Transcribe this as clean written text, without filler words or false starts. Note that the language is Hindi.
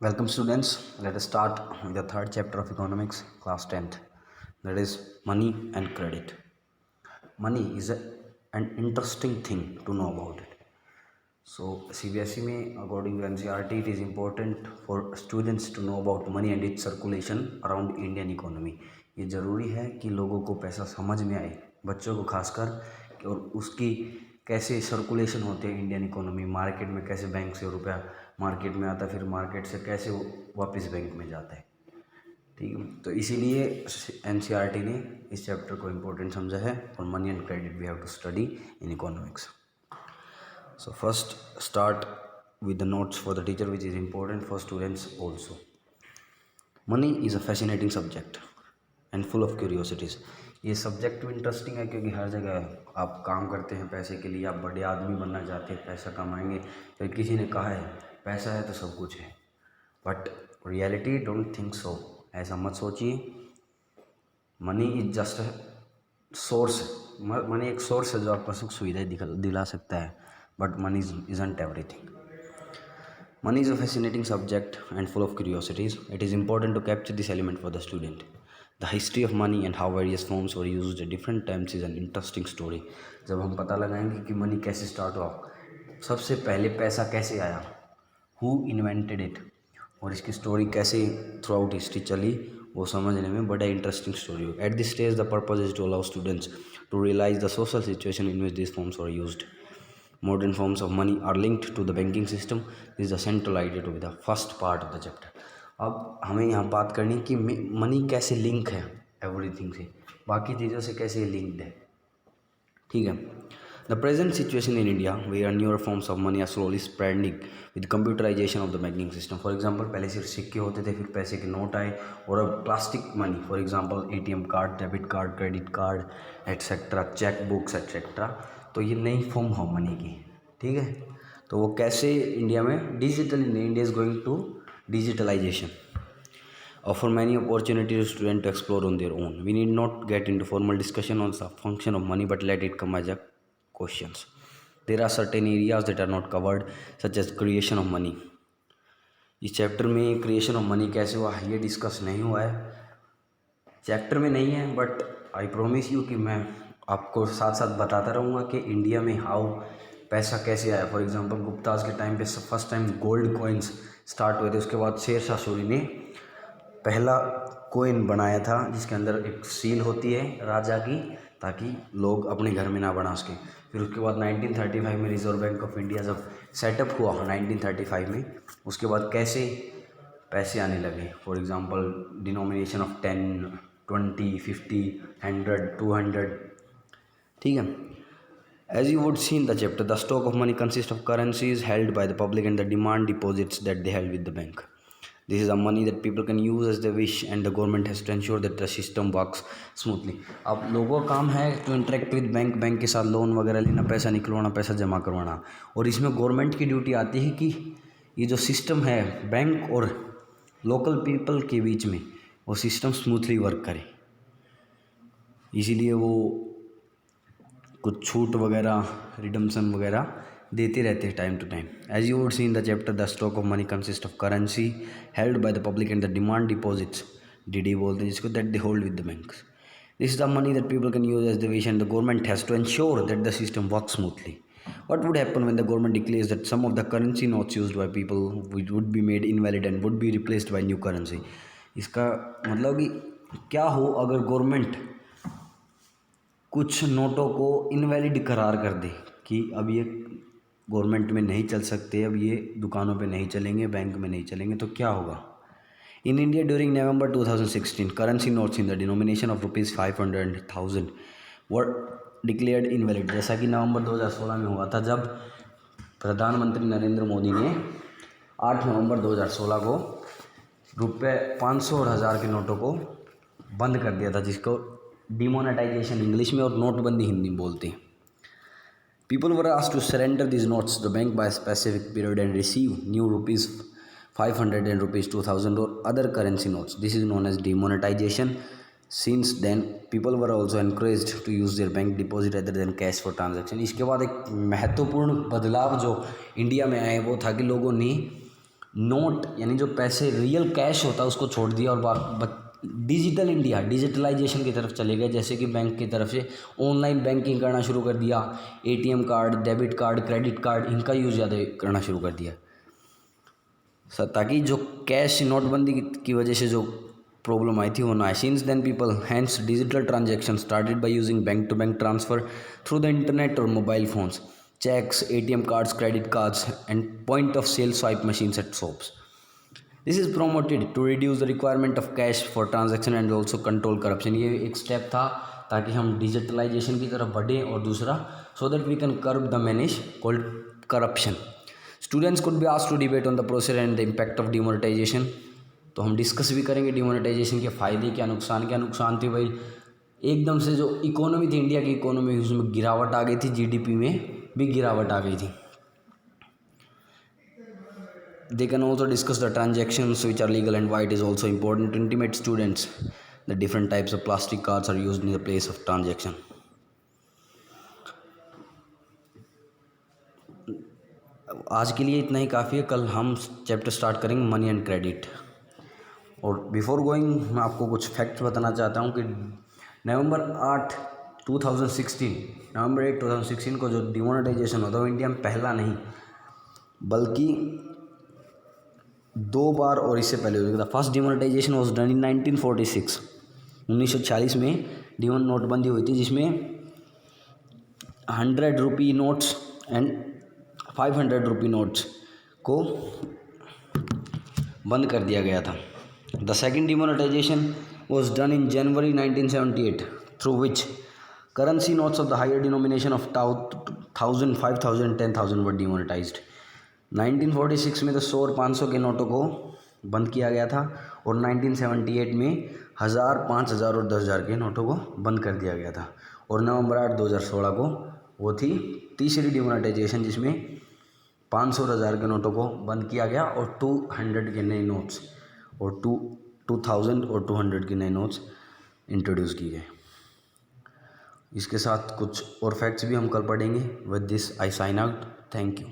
Welcome students. Let us start with the third chapter of economics, class 10th. That is money and credit. Money is an interesting thing to know about it. So CBSE में according to NCERT it is important for students to know about money and its circulation around Indian economy. ये ज़रूरी है कि लोगों को पैसा समझ में आए, बच्चों को खासकर, और उसकी कैसे सर्कुलेशन होते हैं इंडियन इकोनॉमी, मार्केट में कैसे बैंक से रुपया मार्केट में आता है, फिर मार्केट से कैसे वो वापस बैंक में जाता है। ठीक है, तो इसीलिए एनसीईआरटी ने इस चैप्टर को इम्पोर्टेंट समझा है। और money and credit we have to study in economics. So first start with the notes for the teacher, which is important for students also. Money is a fascinating subject and full of curiosities. ये सब्जेक्ट भी इंटरेस्टिंग है क्योंकि हर जगह आप काम करते हैं पैसे के लिए, आप बड़े आदमी बनना चाहते हैं, पैसा कमाएंगे, फिर किसी ने कहा है पैसा है तो सब कुछ है, but reality don't think so. ऐसा मत सोचिए। Money is just source. Money एक सोर्स है जो आपको सुख सुविधाएं दिला सकता है, but money isn't everything. Money is a fascinating subject and full of curiosities. It is important to capture this element for the student. The history of money and how various forms were used at different times is an interesting story. जब हम पता लगाएंगे कि मनी कैसे स्टार्ट हुआ, सबसे पहले पैसा कैसे आया, who invented it, और इसकी स्टोरी कैसे थ्रू आउट हिस्ट्री चली, वो समझने में बड़ा इंटरेस्टिंग स्टोरी हो। At this stage the purpose is to allow students to realise the social situation in which this forms were used. Modern forms of money are linked to the banking system. This is the central idea to be the first part of the chapter. अब हमें यहाँ बात करनी कि मनी कैसे लिंक है एवरीथिंग से, बाकी चीज़ों से कैसे लिंक्ड है। ठीक है। The present situation in India where newer forms of money are slowly spreading with computerisation of the banking system. For example पहले सिर्फ सिक्के होते थे, फिर पैसे के नोट आए, और अब plastic money, for example ATM card, debit card, credit card etcetera, cheque books etcetera, तो ये नई फॉर्म हो मनी की। ठीक है, तो वो कैसे इंडिया में digital, India is going to digitalisation, offer many opportunities to students to explore on their own. We need not get into formal discussion on the function of money, but let it come as a questions. There are certain areas that are not covered, such as creation of money. इस चैप्टर में क्रिएशन ऑफ मनी कैसे हुआ ये डिस्कस नहीं हुआ है, चैप्टर में नहीं है, बट आई प्रोमिस यू कि मैं आपको साथ साथ बताता रहूँगा कि इंडिया में हाउ पैसा कैसे आया। फॉर एग्जांपल गुप्ताज के टाइम पे first time gold coins start हुए थे, उसके बाद शेर शाह सूरी ने पहला कोइन बनाया था जिसके अंदर एक सील होती है राजा की, ताकि लोग अपने घर में ना बना सकें। फिर उसके बाद 1935 में रिजर्व बैंक ऑफ इंडिया जब सेटअप हुआ 1935 में, उसके बाद कैसे पैसे आने लगे। For example denomination of 10, 20, 50, 100, 200। ठीक है। As you would see in the chapter, the stock of money consists of currencies held by the public and the demand deposits that they held with the bank. This is the money that people can use as they wish, and the government has to ensure that the system works smoothly. अब लोगों का काम है to interact with bank, bank के साथ लोन वगैरह लेना, पैसा निकलवाना, पैसा जमा करवाना, और इसमें गवर्नमेंट की ड्यूटी आती है कि ये जो सिस्टम है बैंक और लोकल पीपल के बीच में, वो सिस्टम स्मूथली वर्क करे। इसीलिए वो कुछ छूट वगैरह, रिडम्पशन वगैरह देते रहते हैं time to time. As you would see in the chapter, the stock of money consist of currency held by the public and the demand deposits, DD बोलते हैं जिसको, that they hold with the banks. This is the money that people can use as the wish, and the government has to ensure that the system work smoothly. What would happen when the government declares that some of the currency notes used by people would be made invalid and would be replaced by new currency? इसका मतलब कि क्या हो अगर गवर्नमेंट कुछ नोटों को इनवैलिड करार कर दे कि अब ये गवर्नमेंट में नहीं चल सकते, अब ये दुकानों पे नहीं चलेंगे, बैंक में नहीं चलेंगे, तो क्या होगा। In India during November 2016 currency notes in the denomination of ₹500 and 1000 were declared invalid. जैसा कि नवंबर 2016 में हुआ था, जब प्रधानमंत्री नरेंद्र मोदी ने 8 नवंबर 2016 को ₹500 और 1000 के नोटों को बंद कर दिया था, जिसको डिमोनेटाइजेशन इंग्लिश में और नोटबंदी हिंदी में बोलते हैं। People were asked to surrender these notes to the bank by a specific period and receive new ₹500 and ₹2000 or other currency notes. This is known as demonetization. Since then, people were also encouraged to use their bank deposit rather than cash for transaction. इसके बाद एक महत्वपूर्ण बदलाव जो इंडिया में आए वो था कि लोगों ने नोट यानी जो पैसे रियल कैश होता है उसको छोड़ दिया और डिजिटल इंडिया डिजिटलाइजेशन की तरफ चले गए। जैसे कि बैंक की तरफ से ऑनलाइन बैंकिंग करना शुरू कर दिया, ATM card, debit card, credit card, इनका यूज़ ज़्यादा करना शुरू कर दिया सर, ताकि जो कैश नोटबंदी की वजह से जो प्रॉब्लम आई थी वो ना आए। सिंस देन पीपल हैंस digital transaction started by using bank to bank transfer through the internet और mobile phones, checks, ATM cards, credit cards, and point of sale swipe machines at shops. This is promoted to reduce the requirement of cash for transaction and also control corruption. ये एक स्टेप था ताकि हम डिजिटलाइजेशन की तरफ बढ़ें, और दूसरा so that we can curb the menace called corruption. Students could be asked to debate on the process and the impact of demonetization. तो हम डिस्कस भी करेंगे डिमोनेटाइजेशन के फ़ायदे क्या नुकसान थे भाई। एकदम से जो इकोनॉमी थी, इंडिया की इकोनॉमी, उसमें गिरावट आ गई थी, जीडीपी में भी गिरावट आ गई थी। They can also discuss the transactions which are legal and why it is also important to intimate students the different types of plastic cards are used in the place of transaction. आज के लिए इतना ही काफ़ी है। कल हम चैप्टर स्टार्ट करेंगे मनी एंड क्रेडिट। और बिफोर गोइंग मैं आपको कुछ फैक्ट्स बताना चाहता हूँ कि नवंबर 8, 2016 को जो डिमोनेटाइजेशन होता है वो इंडिया में पहला नहीं बल्कि 2 बार और इससे पहले हुआ था। First demonetisation was done in 1946, 1946 में नोटबंदी हुई थी, जिसमें 100 रुपी नोट्स एंड 500 रुपी नोट्स को बंद कर दिया गया था। The second demonetisation was done in January 1978 through which currency notes of the higher denomination of 1000, 5000, 10,000 were demonetized. 1946 में तो 100 और 500 के नोटों को बंद किया गया था, और 1978 में 1000, 5000 और 10,000 के नोटों को बंद कर दिया गया था। और नवंबर 8, 2016 को वो थी तीसरी डिमोनेटाइजेशन, जिसमें 500 और 1000 के नोटों को बंद किया गया और 200 के नए नोट्स और 2000 और 200 के नए नोट्स इंट्रोड्यूस किए गए। इसके साथ कुछ और फैक्ट्स भी हम कल पढ़ेंगे। With this I sign out. Thank you.